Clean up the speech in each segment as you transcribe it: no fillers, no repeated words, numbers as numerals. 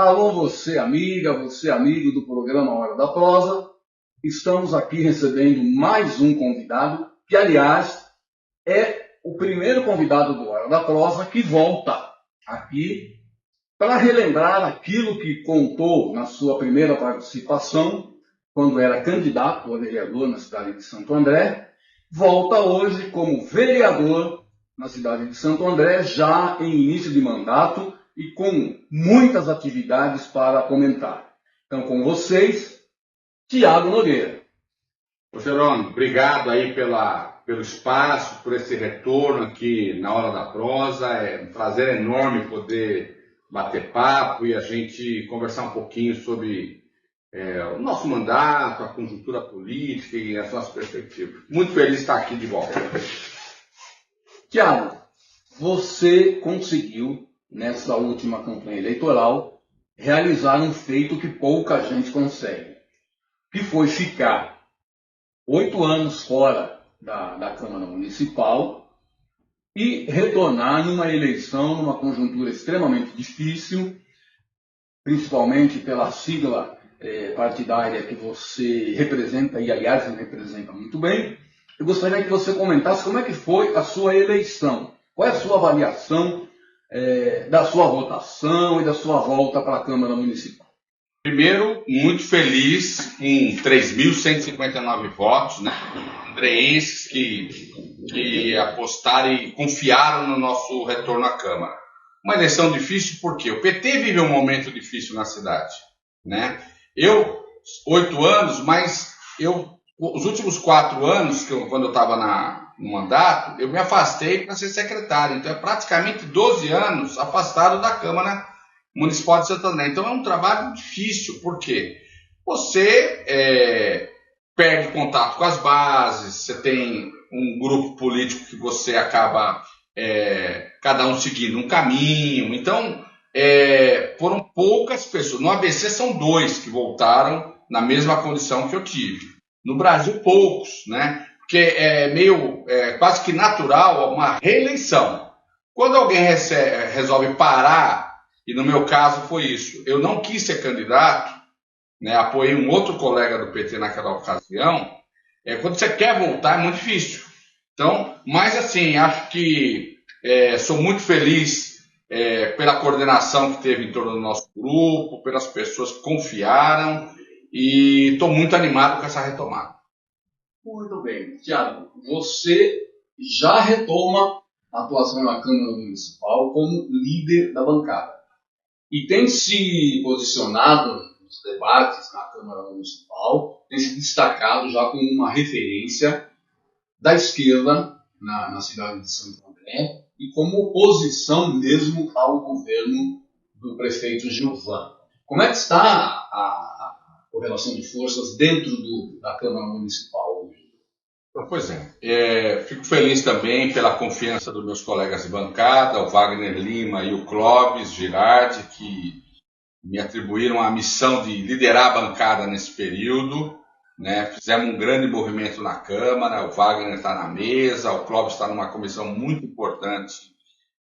Alô, você amiga, você amigo do programa Hora da Prosa. Estamos aqui recebendo mais um convidado, que aliás é o primeiro convidado do Hora da Prosa que volta aqui para relembrar aquilo que contou na sua primeira participação, quando era candidato a vereador na cidade de Santo André. Volta hoje como vereador na cidade de Santo André, já em início de mandato e com muitas atividades para comentar. Então, com vocês, Tiago Nogueira. Ô, Jerônimo, obrigado aí pelo espaço, por esse retorno aqui na Hora da Prosa. É um prazer enorme poder bater papo e a gente conversar um pouquinho sobre o nosso mandato, a conjuntura política e as nossas perspectivas. Muito feliz de estar aqui de volta. Tiago, você conseguiu, nessa última campanha eleitoral, realizar um feito que pouca gente consegue, que foi ficar 8 anos fora da Câmara Municipal e retornar numa eleição, numa conjuntura extremamente difícil, principalmente pela sigla partidária que você representa, e aliás representa muito bem. Eu gostaria que você comentasse como é que foi a sua eleição, qual é a sua avaliação da sua votação e da sua volta para a Câmara Municipal. Primeiro, muito feliz com 3.159 votos, né? Andreenses que apostaram e confiaram no nosso retorno à Câmara. Uma eleição difícil porque o PT vive um momento difícil na cidade, né? Eu, 8 anos, mas os últimos 4 anos, quando eu estava no mandato, eu me afastei para ser secretário. Então, é praticamente 12 anos afastado da Câmara Municipal de Santo André. Então, é um trabalho difícil, porque você perde contato com as bases, você tem um grupo político que você acaba, cada um seguindo um caminho. Então, foram poucas pessoas. No ABC são 2 que voltaram na mesma condição que eu tive. No Brasil, poucos, né? Porque é meio quase que natural uma reeleição. Quando alguém resolve parar, e no meu caso foi isso, eu não quis ser candidato, né? Apoiei um outro colega do PT naquela ocasião. Quando você quer voltar é muito difícil. Então, mas assim, acho que sou muito feliz pela coordenação que teve em torno do nosso grupo, pelas pessoas que confiaram, e estou muito animado com essa retomada. Muito bem. Tiago, você já retoma a atuação na Câmara Municipal como líder da bancada. E tem se posicionado nos debates na Câmara Municipal, tem se destacado já como uma referência da esquerda na cidade de Santo André e como oposição mesmo ao governo do prefeito Gilvan. Como é que está a correlação de forças dentro da Câmara Municipal hoje? Pois fico feliz também pela confiança dos meus colegas de bancada, o Wagner Lima e o Clóvis Girardi, que me atribuíram a missão de liderar a bancada nesse período, né? Fizemos um grande movimento na Câmara, o Wagner está na mesa, o Clóvis está numa comissão muito importante,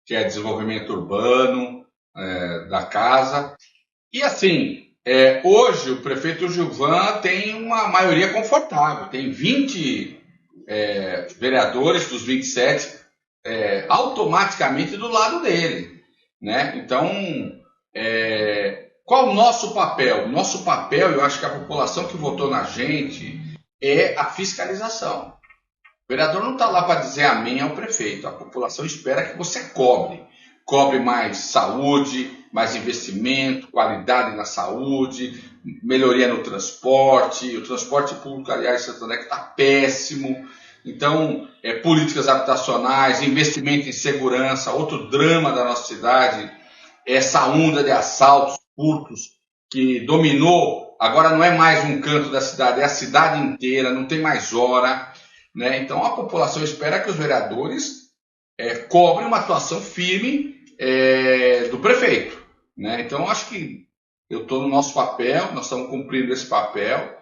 que é desenvolvimento urbano da casa. E assim, hoje o prefeito Gilvan tem uma maioria confortável, tem 20 vereadores dos 27 automaticamente do lado dele, né? Então, qual o nosso papel? O nosso papel, eu acho que a população que votou na gente é a fiscalização. O vereador não está lá para dizer amém ao prefeito. A população espera que você cobre mais saúde, mais investimento, qualidade na saúde, melhoria no transporte. O transporte público, aliás, Santo André está péssimo. Então, políticas habitacionais, investimento em segurança. Outro drama da nossa cidade é essa onda de assaltos, furtos, que dominou. Agora não é mais um canto da cidade, é a cidade inteira, não tem mais hora, né? Então, a população espera que os vereadores cobrem uma atuação firme do prefeito, né? Então, acho que eu estou no nosso papel, nós estamos cumprindo esse papel.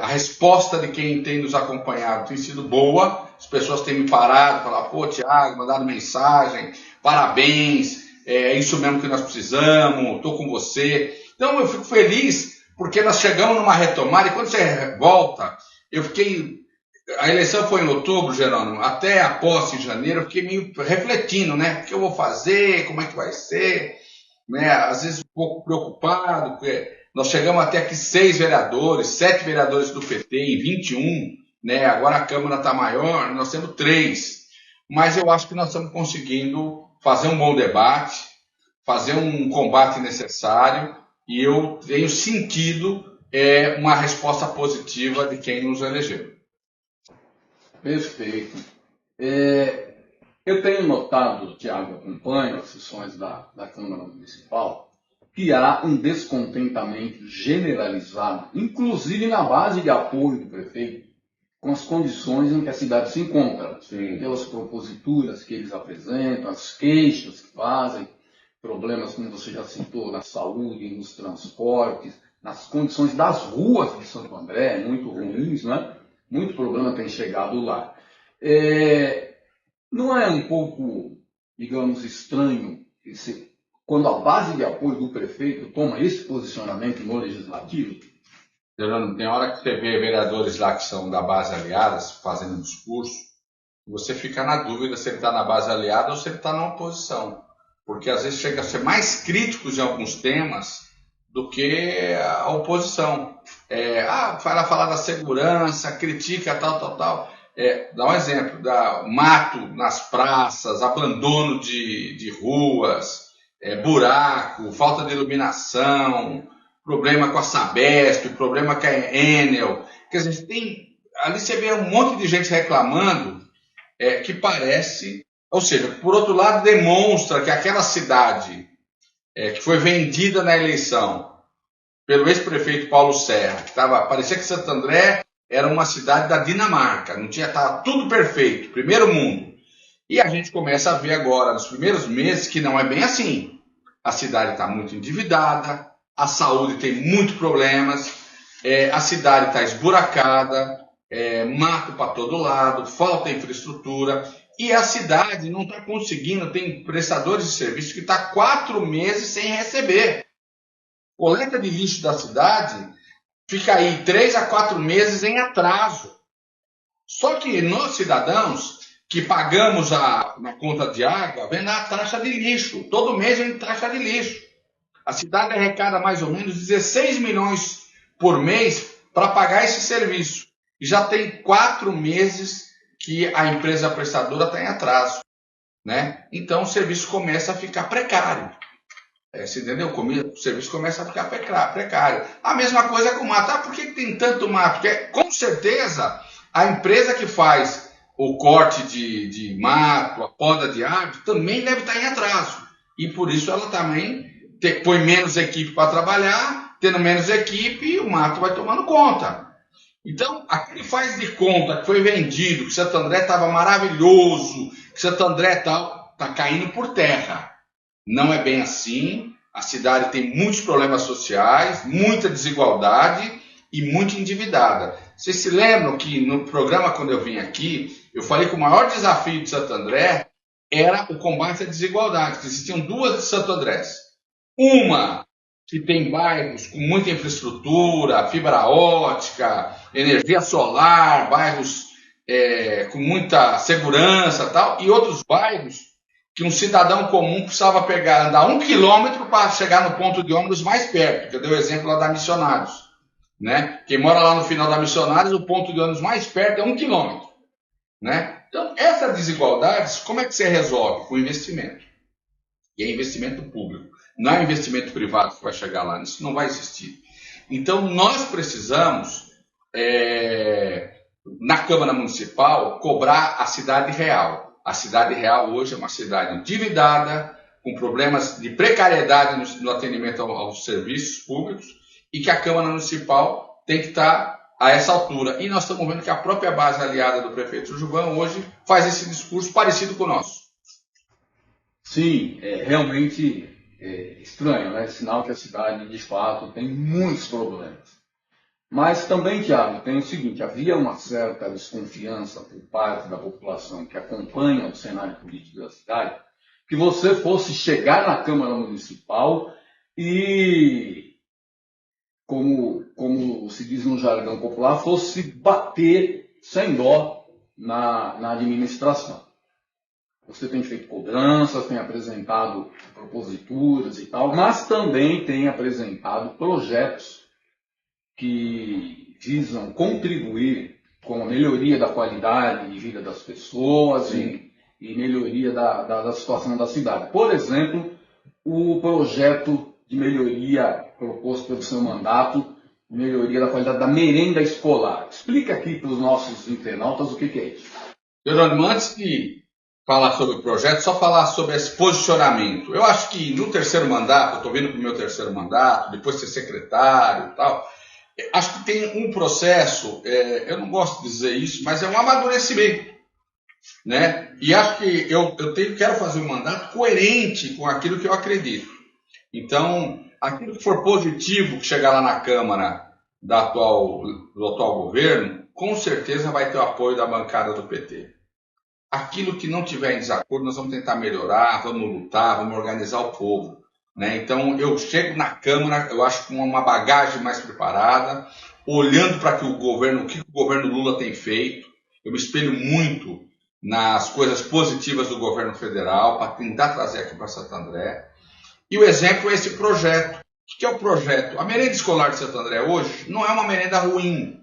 A resposta de quem tem nos acompanhado tem sido boa, as pessoas têm me parado, falado, pô, Tiago, mandado mensagem, parabéns, é isso mesmo que nós precisamos, estou com você. Então eu fico feliz porque nós chegamos numa retomada e quando você volta, eu fiquei... A eleição foi em outubro, Jerônimo, até a posse em janeiro, eu fiquei meio refletindo, né? O que eu vou fazer, como é que vai ser, né? Às vezes um pouco preocupado, porque nós chegamos até aqui 6 vereadores, 7 vereadores do PT em 21, né? Agora a Câmara está maior, nós temos 3. Mas eu acho que nós estamos conseguindo fazer um bom debate, fazer um combate necessário, e eu tenho sentido uma resposta positiva de quem nos elegeu. Perfeito. Eu tenho notado, Tiago, acompanho as sessões da Câmara Municipal, que há um descontentamento generalizado, inclusive na base de apoio do prefeito, com as condições em que a cidade se encontra, pelas proposituras que eles apresentam, as queixas que fazem, problemas, como você já citou, na saúde, nos transportes, nas condições das ruas de Santo André, muito ruins, né? Muito problema tem chegado lá. Não é um pouco, digamos, estranho quando a base de apoio do prefeito toma esse posicionamento no legislativo? Jerônimo, tem hora que você vê vereadores lá que são da base aliadas fazendo discurso, você fica na dúvida se ele está na base aliada ou se ele está na oposição. Porque às vezes chega a ser mais críticos em alguns temas do que a oposição. Vai falar da segurança, critica tal. Dá um exemplo, mato nas praças, abandono de ruas, buraco, falta de iluminação, problema com a Sabesp, problema com a Enel. Quer dizer, ali você vê um monte de gente reclamando que parece... Ou seja, por outro lado, demonstra que aquela cidade que foi vendida na eleição pelo ex-prefeito Paulo Serra, parecia que Santo André era uma cidade da Dinamarca, estava tudo perfeito, primeiro mundo. E a gente começa a ver agora, nos primeiros meses, que não é bem assim. A cidade está muito endividada, a saúde tem muitos problemas, a cidade está esburacada, mato para todo lado, falta infraestrutura, e a cidade não está conseguindo, tem prestadores de serviço que está 4 meses sem receber. Coleta de lixo da cidade fica aí 3 a 4 meses em atraso. Só que nós, cidadãos, que pagamos na conta de água, vem a taxa de lixo. Todo mês vem taxa de lixo. A cidade arrecada mais ou menos 16 milhões por mês para pagar esse serviço. E já tem 4 meses que a empresa prestadora está em atraso, né? Então o serviço começa a ficar precário. Você entendeu? O serviço começa a ficar precário. A mesma coisa com o mato. Por que tem tanto mato? Porque, com certeza, a empresa que faz o corte de mato, a poda de árvore, também deve estar em atraso. E por isso ela também põe menos equipe para trabalhar, tendo menos equipe, o mato vai tomando conta. Então, aquele faz de conta que foi vendido, que Santo André estava maravilhoso, que Santo André está caindo por terra. Não é bem assim. A cidade tem muitos problemas sociais, muita desigualdade e muito endividada. Vocês se lembram que no programa, quando eu vim aqui, eu falei que o maior desafio de Santo André era o combate à desigualdade, que existiam 2 de Santo Andrés. Uma que tem bairros com muita infraestrutura, fibra ótica, energia solar, bairros com muita segurança e tal, e outros bairros que um cidadão comum precisava andar 1 quilômetro para chegar no ponto de ônibus mais perto, que eu dei o exemplo lá da Missionários, né? Quem mora lá no final da Missionários, o ponto de ônibus mais perto é 1 quilômetro, né? Então, essas desigualdades, como é que você resolve? Com investimento. E é investimento público. Não é investimento privado que vai chegar lá. Isso não vai existir. Então, nós precisamos, na Câmara Municipal, cobrar a cidade real. A cidade real hoje é uma cidade endividada, com problemas de precariedade no atendimento aos serviços públicos, e que a Câmara Municipal tem que estar a essa altura. E nós estamos vendo que a própria base aliada do prefeito Gilvan hoje faz esse discurso parecido com o nosso. Sim, é realmente estranho, né? Sinal que a cidade, de fato, tem muitos problemas. Mas também, Tiago, tem o seguinte, havia uma certa desconfiança por parte da população que acompanha o cenário político da cidade que você fosse chegar na Câmara Municipal e, como se diz no jargão popular, fosse bater sem dó na administração. Você tem feito cobranças, tem apresentado proposituras e tal, mas também tem apresentado projetos que visam contribuir com a melhoria da qualidade de vida das pessoas e melhoria da situação da cidade. Por exemplo, o projeto de melhoria proposto pelo seu mandato, melhoria da qualidade da merenda escolar. Explica aqui para os nossos internautas o que é isso. Jerônimo, antes de falar sobre o projeto, só falar sobre esse posicionamento. Eu acho que no terceiro mandato, eu estou vindo para o meu terceiro mandato, depois de ser secretário e tal, acho que tem um processo, eu não gosto de dizer isso, mas é um amadurecimento, né? E acho que quero fazer um mandato coerente com aquilo que eu acredito. Então, aquilo que for positivo que chegar lá na Câmara do atual governo, com certeza vai ter o apoio da bancada do PT. Aquilo que não tiver em desacordo, nós vamos tentar melhorar, vamos lutar, vamos organizar o povo, né? Então, eu chego na Câmara, eu acho, com uma bagagem mais preparada, olhando para o que o governo Lula tem feito. Eu me espelho muito nas coisas positivas do governo federal para tentar trazer aqui para Santo André. E o exemplo é esse projeto. O que é o projeto? A merenda escolar de Santo André hoje não é uma merenda ruim,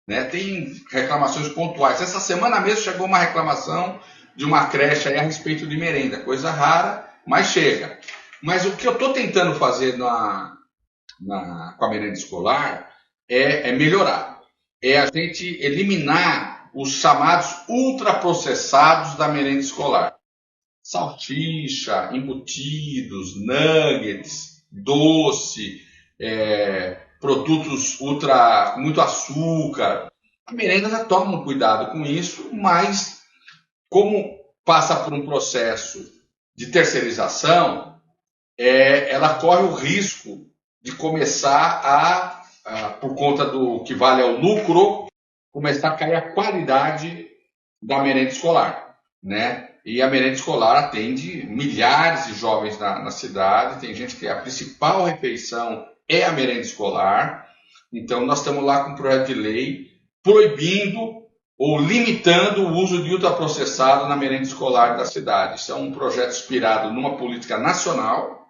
né? Tem reclamações pontuais. Essa semana mesmo chegou uma reclamação de uma creche aí a respeito de merenda. Coisa rara, mas chega. Mas o que eu estou tentando fazer com a merenda escolar é melhorar. É a gente eliminar os chamados ultraprocessados da merenda escolar. Salsicha, embutidos, nuggets, doce, produtos muito açúcar. A merenda já toma um cuidado com isso, mas como passa por um processo de terceirização, ela corre o risco de começar por conta do que vale ao lucro, começar a cair a qualidade da merenda escolar, né? E a merenda escolar atende milhares de jovens na cidade. Tem gente que a principal refeição é a merenda escolar. Então, nós estamos lá com um projeto de lei proibindo ou limitando o uso de ultraprocessado na merenda escolar da cidade. Isso é um projeto inspirado numa política nacional.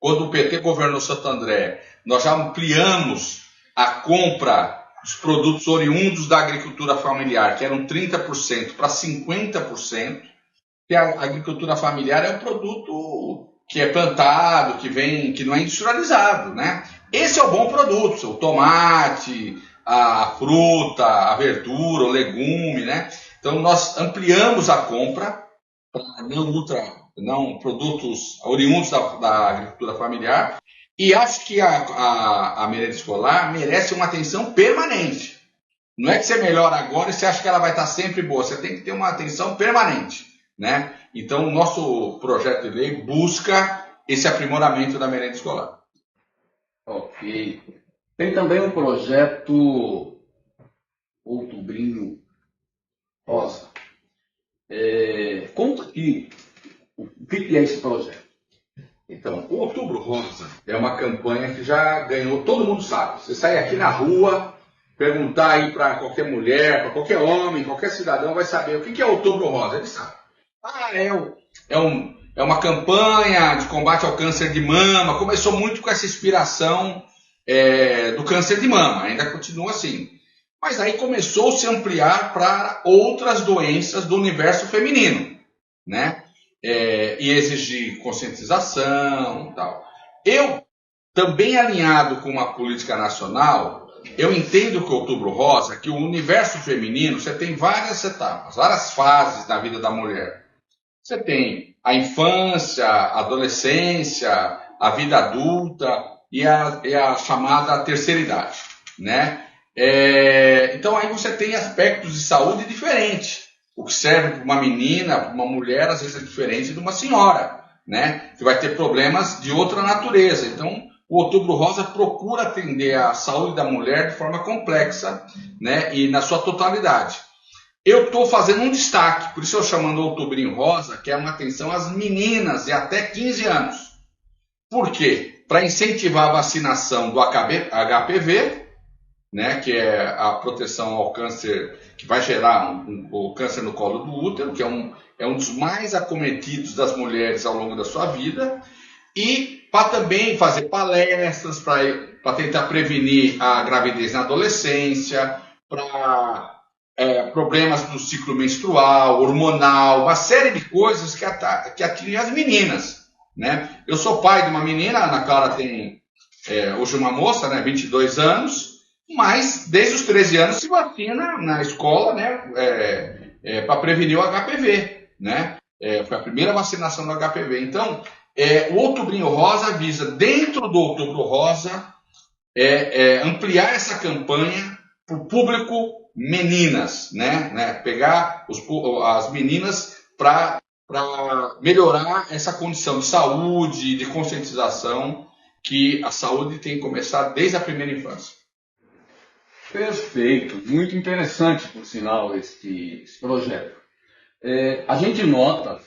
Quando o PT governou Santo André, nós já ampliamos a compra dos produtos oriundos da agricultura familiar, que eram 30%, para 50%, que a agricultura familiar é um produto que é plantado, que não é industrializado, né? Esse é o bom produto, o tomate, a fruta, a verdura, o legume, né? Então nós ampliamos a compra para não produtos oriundos da agricultura familiar. E acho que a merenda escolar merece uma atenção permanente. Não é que você melhora agora e você acha que ela vai estar sempre boa. Você tem que ter uma atenção permanente, né? Então, o nosso projeto de lei busca esse aprimoramento da merenda escolar. Ok. Tem também um projeto Outubrinho Rosa. Conta aqui o que é esse projeto. Então, o Outubro Rosa é uma campanha que já ganhou, todo mundo sabe. Você sai aqui na rua, perguntar aí para qualquer mulher, para qualquer homem, qualquer cidadão vai saber o que é Outubro Rosa. Ele sabe. É uma campanha de combate ao câncer de mama. Começou muito com essa inspiração do câncer de mama, ainda continua assim. Mas aí começou a se ampliar para outras doenças do universo feminino, né? E exigir conscientização e tal. Eu, também alinhado com uma política nacional, eu entendo que o Outubro Rosa, que o universo feminino, você tem várias etapas, várias fases na vida da mulher. Você tem a infância, a adolescência, a vida adulta e a chamada terceira idade, né? Então aí você tem aspectos de saúde diferentes. O que serve para uma menina, para uma mulher, às vezes é diferente de uma senhora, né? Que vai ter problemas de outra natureza. Então, o Outubro Rosa procura atender a saúde da mulher de forma complexa, né? E na sua totalidade. eu estou fazendo um destaque, por isso eu chamando Outubrinho Rosa, que é uma atenção às meninas de até 15 anos. Por quê? Para incentivar a vacinação do HPV, né, que é a proteção ao câncer, que vai gerar o câncer no colo do útero, que é um dos mais acometidos das mulheres ao longo da sua vida, e para também fazer palestras, para tentar prevenir a gravidez na adolescência, para problemas do ciclo menstrual, hormonal, uma série de coisas que atingem as meninas, né? Eu sou pai de uma menina, a Ana Clara tem hoje uma moça, né, 22 anos, mas desde os 13 anos se vacina na escola, né, para prevenir o HPV, né? Foi a primeira vacinação do HPV. Então, o Outubrinho Rosa visa, dentro do Outubro Rosa, ampliar essa campanha para o público meninas, né? Pegar as meninas para melhorar essa condição de saúde, de conscientização, que a saúde tem que começar desde a primeira infância. Perfeito, muito interessante, por sinal, esse projeto. A gente nota,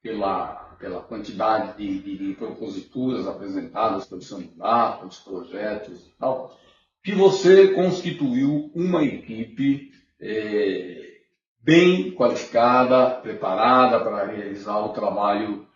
pela quantidade de proposituras apresentadas pelo seu mandato, pelos projetos e tal, que você constituiu uma equipe bem qualificada, preparada para realizar o trabalho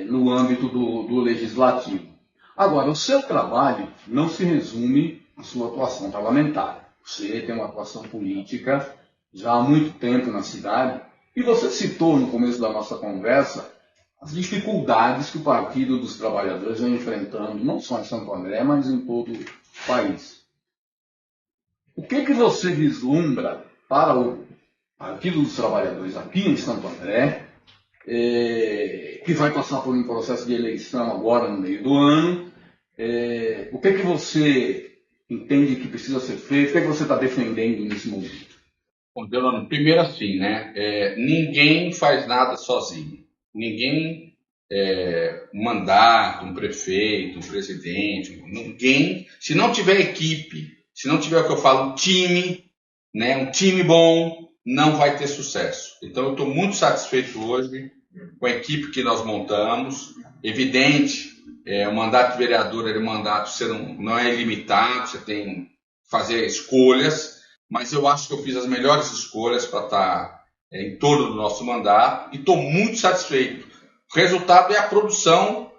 no âmbito do legislativo. Agora, o seu trabalho não se resume à sua atuação parlamentar. Você tem uma atuação política já há muito tempo na cidade e você citou no começo da nossa conversa as dificuldades que o Partido dos Trabalhadores vem enfrentando, não só em Santo André, mas em todo o país. O que você vislumbra para o Partido dos Trabalhadores aqui em Santo André, que vai passar por um processo de eleição agora no meio do ano? O que você entende que precisa ser feito? O que você está defendendo nesse momento? Bom, Delano, primeiro assim, né? Ninguém faz nada sozinho. Ninguém, um mandato, um prefeito, um presidente, ninguém, se não tiver equipe, se não tiver o que eu falo, um time, né? Um time bom, não vai ter sucesso. Então eu estou muito satisfeito hoje com a equipe que nós montamos. Evidente, o mandato de vereador, você não é ilimitado, você tem que fazer escolhas, mas eu acho que eu fiz as melhores escolhas para estar em torno do nosso mandato e estou muito satisfeito. O resultado é a produção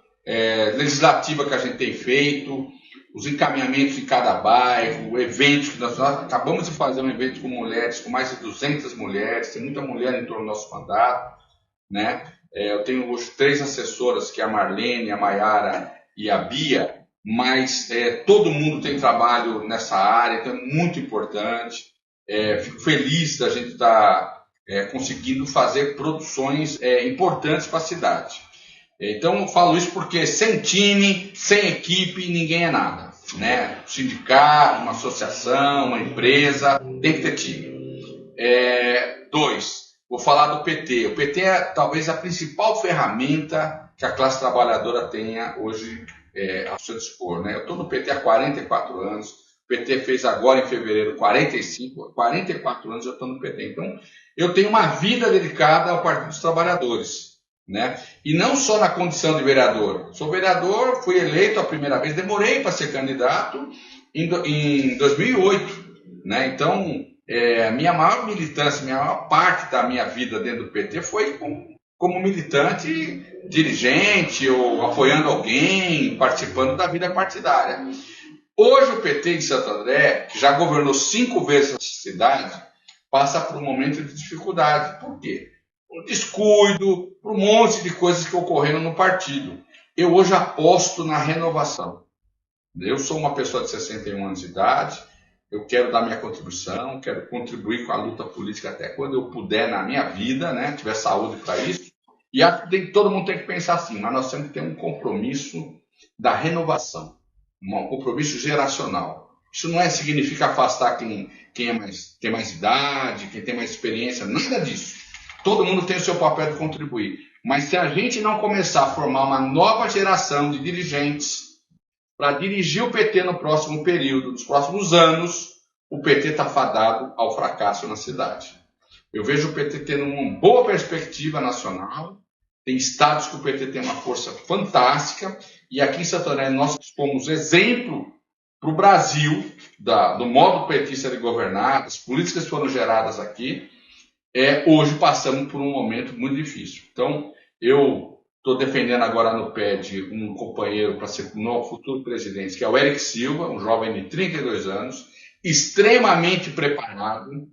legislativa que a gente tem feito, os encaminhamentos em cada bairro, eventos que nós acabamos de fazer um evento com mulheres, com mais de 200 mulheres, tem muita mulher em torno do nosso mandato, né? Eu tenho hoje 3 assessoras, que é a Marlene, a Maiara e a Bia, mas todo mundo tem trabalho nessa área, então é muito importante. Fico feliz da gente estar conseguindo fazer produções importantes para a cidade. Então eu falo isso porque sem time, sem equipe, ninguém é nada, né? Sindicato, uma associação, uma empresa, tem que ter time. 2, vou falar do PT. O PT é talvez a principal ferramenta que a classe trabalhadora tenha hoje ao seu dispor, né? Eu estou no PT há 44 anos, o PT fez agora em fevereiro 44 anos eu estou no PT. Então eu tenho uma vida dedicada ao Partido dos Trabalhadores, né? E não só na condição de vereador. Sou vereador, fui eleito a primeira vez, demorei para ser candidato em 2008, né? Então, a minha maior militância, a maior parte da minha vida dentro do PT foi como militante, dirigente ou apoiando alguém, participando da vida partidária. Hoje o PT de Santo André, que já governou 5 vezes essa cidade, passa por um momento de dificuldade. Por quê? Por descuido, por um monte de coisas que ocorreram no partido. Eu hoje aposto na renovação. Eu sou uma pessoa de 61 anos de idade, eu quero dar minha contribuição, quero contribuir com a luta política até quando eu puder na minha vida, né, tiver saúde para isso. E acho que todo mundo tem que pensar assim, mas nós temos que ter um compromisso da renovação, um compromisso geracional. Isso não significa afastar quem tem mais idade, quem tem mais experiência, nada disso. Todo mundo tem o seu papel de contribuir. Mas se a gente não começar a formar uma nova geração de dirigentes para dirigir o PT no próximo período, nos próximos anos, o PT está fadado ao fracasso na cidade. Eu vejo o PT tendo uma boa perspectiva nacional, tem estados que o PT tem uma força fantástica, e aqui em Santo André nós fomos exemplo para o Brasil do modo petista de governar, das políticas que foram geradas aqui. Hoje passamos por um momento muito difícil. Então, eu estou defendendo agora no PED um companheiro para ser o novo futuro presidente, que é o Eric Silva, um jovem de 32 anos, extremamente preparado,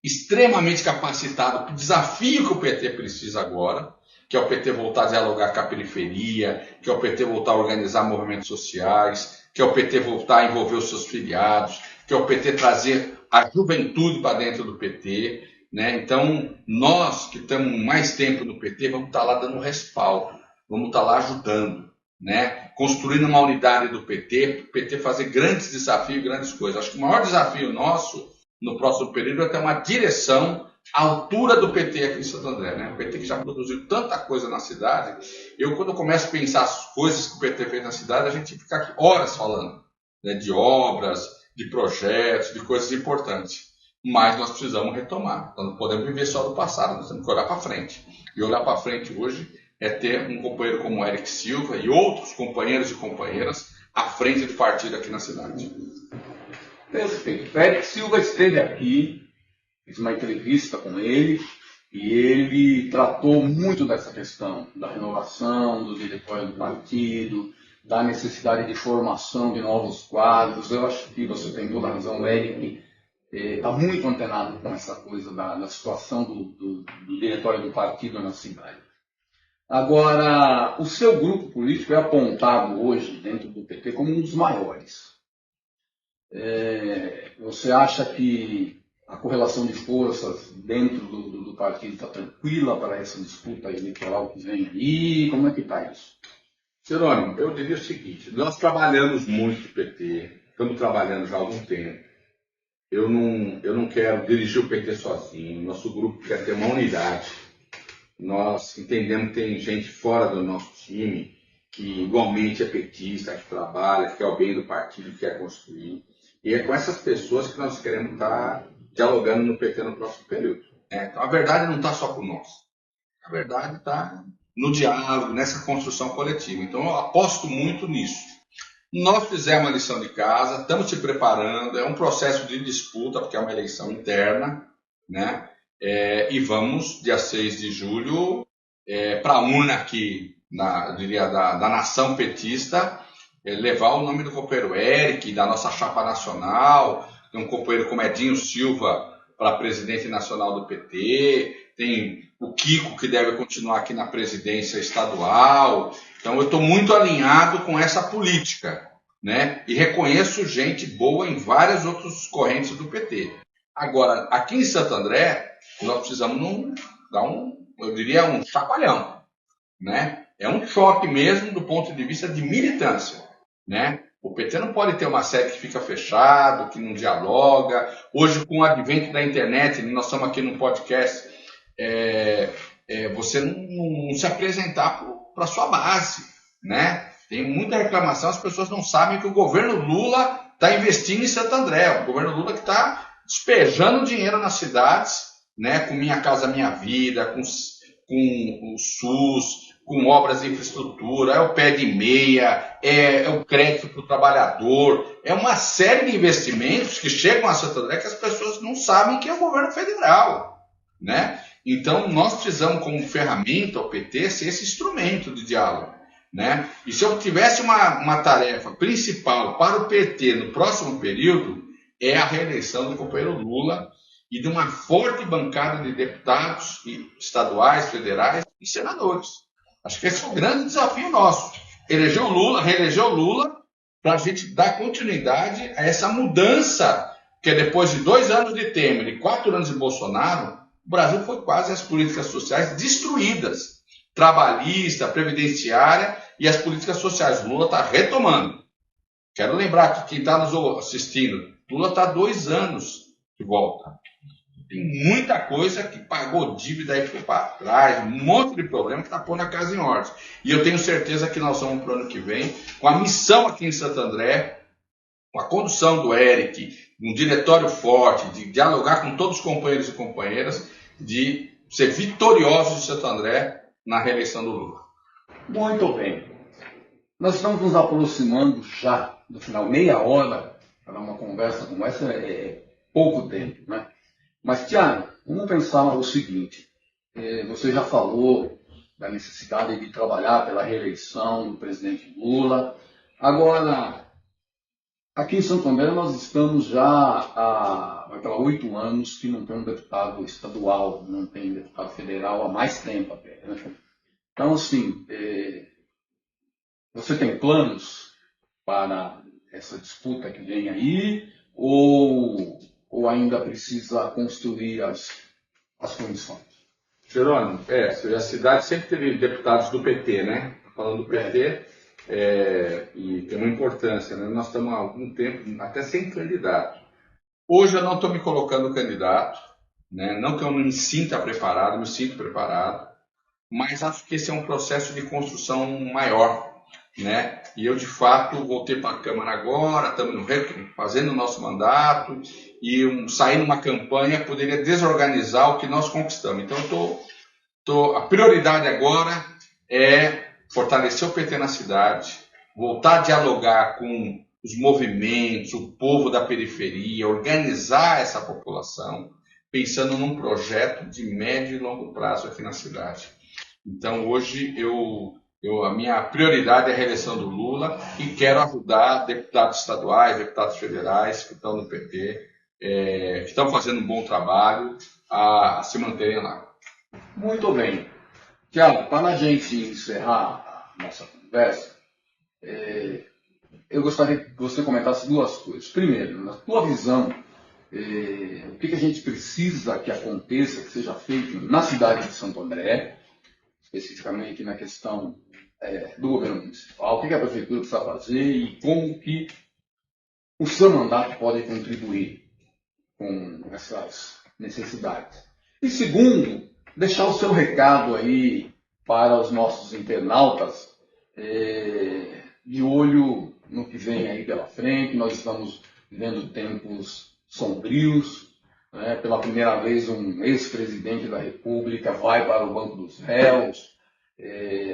extremamente capacitado para o desafio que o PT precisa agora, que é o PT voltar a dialogar com a periferia, que é o PT voltar a organizar movimentos sociais, que é o PT voltar a envolver os seus filiados, que é o PT trazer a juventude para dentro do PT, né? Então, nós que estamos mais tempo no PT, vamos estar lá dando respaldo, vamos estar lá ajudando, né? Construindo uma unidade do PT, para o PT fazer grandes desafios, grandes coisas. Acho que o maior desafio nosso no próximo período é ter uma direção à altura do PT aqui em Santo André, né? O PT que já produziu tanta coisa na cidade. Quando eu começo a pensar as coisas que o PT fez na cidade, a gente fica aqui horas falando, né? De obras, de projetos, de coisas importantes. Mas nós precisamos retomar. Nós não podemos viver só do passado, nós temos que olhar para frente. E olhar para frente hoje é ter um companheiro como o Eric Silva e outros companheiros e companheiras à frente do partido aqui na cidade. Perfeito. O Eric Silva esteve aqui, fiz uma entrevista com ele, e ele tratou muito dessa questão da renovação do diretório do partido, da necessidade de formação de novos quadros. Eu acho que você tem toda a razão, o Eric está muito antenado com essa coisa da situação do diretório do partido na cidade. Agora, o seu grupo político é apontado hoje dentro do PT como um dos maiores. Você acha que a correlação de forças dentro do partido está tranquila para essa disputa eleitoral que vem aí? Como é que está isso? Jerônimo, eu diria o seguinte: nós trabalhamos muito no PT, estamos trabalhando já há algum tempo. Eu não quero dirigir o PT sozinho, nosso grupo quer ter uma unidade. Nós entendemos que tem gente fora do nosso time que igualmente é petista, que trabalha, que quer o bem do partido, que quer construir. E é com essas pessoas que nós queremos estar dialogando no PT no próximo período. Então a verdade não está só conosco. A verdade está no diálogo, nessa construção coletiva. Então eu aposto muito nisso. Nós fizemos a lição de casa, estamos se preparando, é um processo de disputa, porque é uma eleição interna, né? E vamos, dia 6 de julho, para a urna aqui, da nação petista, levar o nome do companheiro Eric, da nossa chapa nacional, tem um companheiro como Edinho Silva para presidente nacional do PT, tem o Kiko que deve continuar aqui na presidência estadual. Então eu estou muito alinhado com essa política, né? E reconheço gente boa em várias outras correntes do PT. Agora, aqui em Santo André, nós precisamos dar eu diria, um chacoalhão, né? É um choque mesmo do ponto de vista de militância, né? O PT não pode ter uma sede que fica fechado, que não dialoga. Hoje, com o advento da internet, nós estamos aqui no podcast, você não se apresentar para a sua base, né? Tem muita reclamação, as pessoas não sabem que o governo Lula está investindo em Santo André, o governo Lula que está despejando dinheiro nas cidades, né? Com Minha Casa Minha Vida, com o SUS, com obras de infraestrutura, é o pé de meia, é o crédito para o trabalhador, é uma série de investimentos que chegam a Santo André que as pessoas não sabem que é o governo federal, né? Então, nós precisamos, como ferramenta, o PT, ser esse instrumento de diálogo, né? E se eu tivesse uma tarefa principal para o PT no próximo período, é a reeleição do companheiro Lula e de uma forte bancada de deputados estaduais, federais e senadores. Acho que esse é o grande desafio nosso. Reeleger o Lula, para a gente dar continuidade a essa mudança, que depois de 2 anos de Temer e 4 anos de Bolsonaro, o Brasil foi quase as políticas sociais destruídas. Trabalhista, previdenciária e as políticas sociais. Lula está retomando. Quero lembrar que quem está nos assistindo, Lula está há 2 anos de volta. Tem muita coisa que pagou dívida aí para trás, um monte de problema que está pondo a casa em ordem. E eu tenho certeza que nós vamos para o ano que vem, com a missão aqui em Santo André, com a condução do Eric, um diretório forte, de dialogar com todos os companheiros e companheiras, de ser vitoriosos de Santo André na reeleição do Lula. Muito bem. Nós estamos nos aproximando já do final. Meia hora para uma conversa como essa é pouco tempo, né? Mas, Tiago, vamos pensar o seguinte. Você já falou da necessidade de trabalhar pela reeleição do presidente Lula. Agora, aqui em Santo André nós estamos já vai para 8 anos que não tem um deputado estadual, não tem deputado federal há mais tempo até, né? Então, assim, você tem planos para essa disputa que vem aí ou ainda precisa construir as condições? Jerônimo, a cidade sempre teve deputados do PT, né? Falando do PT, e tem uma importância, né? Nós estamos há algum tempo até sem candidato. Hoje eu não estou me colocando candidato, né? Não que eu não me sinta preparado, me sinto preparado, mas acho que esse é um processo de construção maior, né? E eu, de fato, voltei para a Câmara agora, estamos fazendo o nosso mandato, e sair numa campanha poderia desorganizar o que nós conquistamos. Então, a prioridade agora é fortalecer o PT na cidade, voltar a dialogar com os movimentos, o povo da periferia, organizar essa população, pensando num projeto de médio e longo prazo aqui na cidade. Então, hoje, a minha prioridade é a reeleição do Lula e quero ajudar deputados estaduais, deputados federais que estão no PT, que estão fazendo um bom trabalho, a se manterem lá. Muito bem. Tiago, para a gente encerrar a nossa conversa, eu gostaria que você comentasse duas coisas. Primeiro, na tua visão, o que a gente precisa que aconteça, que seja feito na cidade de Santo André, especificamente na questão do governo municipal, o que a prefeitura precisa fazer e como que o seu mandato pode contribuir com essas necessidades. E segundo, deixar o seu recado aí para os nossos internautas, de olho no que vem aí pela frente. Nós estamos vivendo tempos sombrios, né? Pela primeira vez um ex-presidente da República vai para o banco dos réus,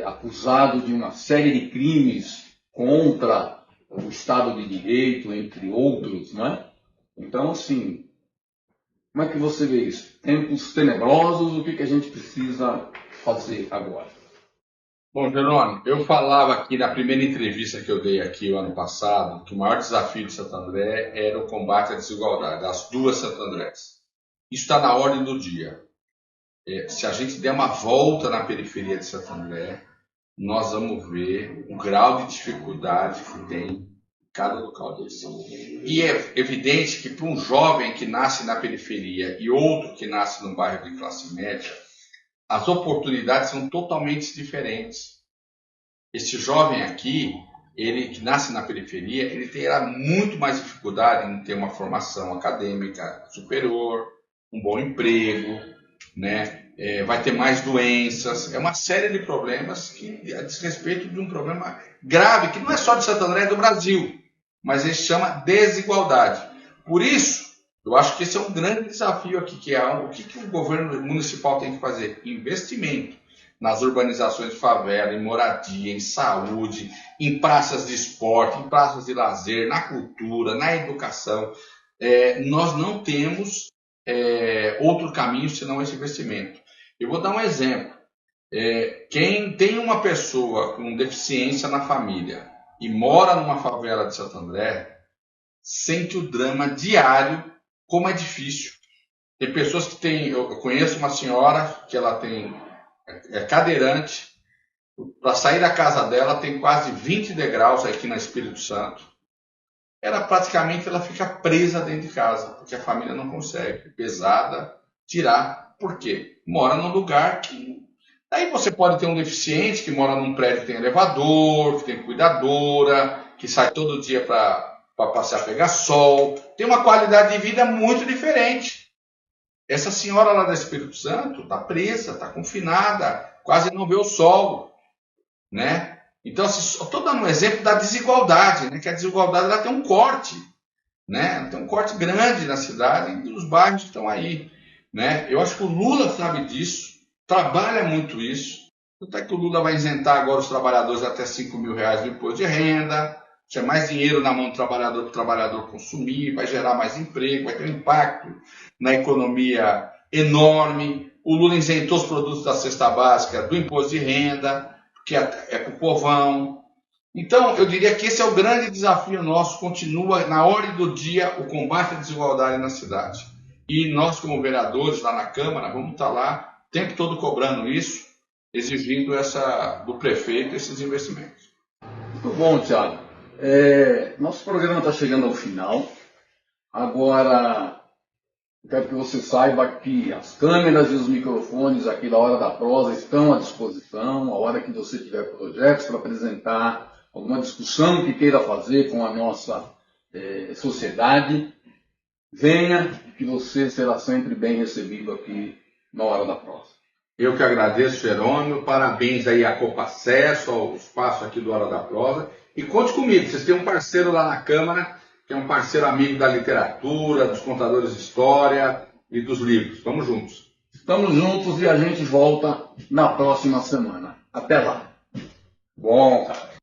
acusado de uma série de crimes contra o Estado de Direito, entre outros, né? Então, assim, como é que você vê isso? Tempos tenebrosos, o que a gente precisa fazer agora? Bom, Jerônimo, eu falava aqui na primeira entrevista que eu dei aqui o ano passado que o maior desafio de Santo André era o combate à desigualdade, as duas Santo Andrés. Isso está na ordem do dia. Se a gente der uma volta na periferia de Santo André, nós vamos ver o grau de dificuldade que tem em cada local desse. E é evidente que para um jovem que nasce na periferia e outro que nasce num bairro de classe média, as oportunidades são totalmente diferentes. Esse jovem aqui, ele que nasce na periferia, ele terá muito mais dificuldade em ter uma formação acadêmica superior, um bom emprego, né? Vai ter mais doenças, é uma série de problemas que diz respeito de um problema grave, que não é só de Santo André, é do Brasil, mas ele se chama desigualdade. Por isso, eu acho que esse é um grande desafio aqui, que é o que o governo municipal tem que fazer? Investimento nas urbanizações de favela, em moradia, em saúde, em praças de esporte, em praças de lazer, na cultura, na educação. Nós não temos outro caminho senão esse investimento. Eu vou dar um exemplo. Quem tem uma pessoa com deficiência na família e mora numa favela de Santo André, sente o drama diário, como é difícil. Tem pessoas que têm... Eu conheço uma senhora que ela é cadeirante. Para sair da casa dela tem quase 20 degraus aqui no Espírito Santo. Ela fica presa dentro de casa, porque a família não consegue, pesada, tirar. Por quê? Mora num lugar que... Aí você pode ter um deficiente que mora num prédio que tem elevador, que tem cuidadora, que sai todo dia para passear, pegar sol. Tem uma qualidade de vida muito diferente. Essa senhora lá do Espírito Santo está presa, está confinada, quase não vê o sol, né? Então, assim, estou dando um exemplo da desigualdade, né? Que a desigualdade ela tem um corte, né? Tem um corte grande na cidade e dos bairros que estão aí, né? Eu acho que o Lula sabe disso, trabalha muito isso. Tanto é que o Lula vai isentar agora os trabalhadores até R$ 5.000 do imposto de renda, tinha mais dinheiro na mão do trabalhador para o trabalhador consumir, vai gerar mais emprego, vai ter um impacto na economia enorme. O Lula isentou os produtos da cesta básica do imposto de renda, que é para o povão. Então, eu diria que esse é o grande desafio nosso, continua na ordem do dia o combate à desigualdade na cidade. E nós, como vereadores lá na Câmara, vamos estar lá o tempo todo cobrando isso, exigindo do prefeito esses investimentos. Muito bom, Thiago. Nosso programa está chegando ao final. Agora, quero que você saiba que as câmeras e os microfones aqui da Hora da Prosa estão à disposição. A hora que você tiver projetos para apresentar, alguma discussão que queira fazer com a nossa sociedade, venha, que você será sempre bem recebido aqui na Hora da Prosa. Eu que agradeço, Jerônimo, parabéns aí à Copa Acesso, ao espaço aqui do Hora da Prosa. E conte comigo, vocês têm um parceiro lá na Câmara, que é um parceiro amigo da literatura, dos contadores de história e dos livros. Vamos juntos. Estamos juntos e a gente volta na próxima semana. Até lá. Bom, cara.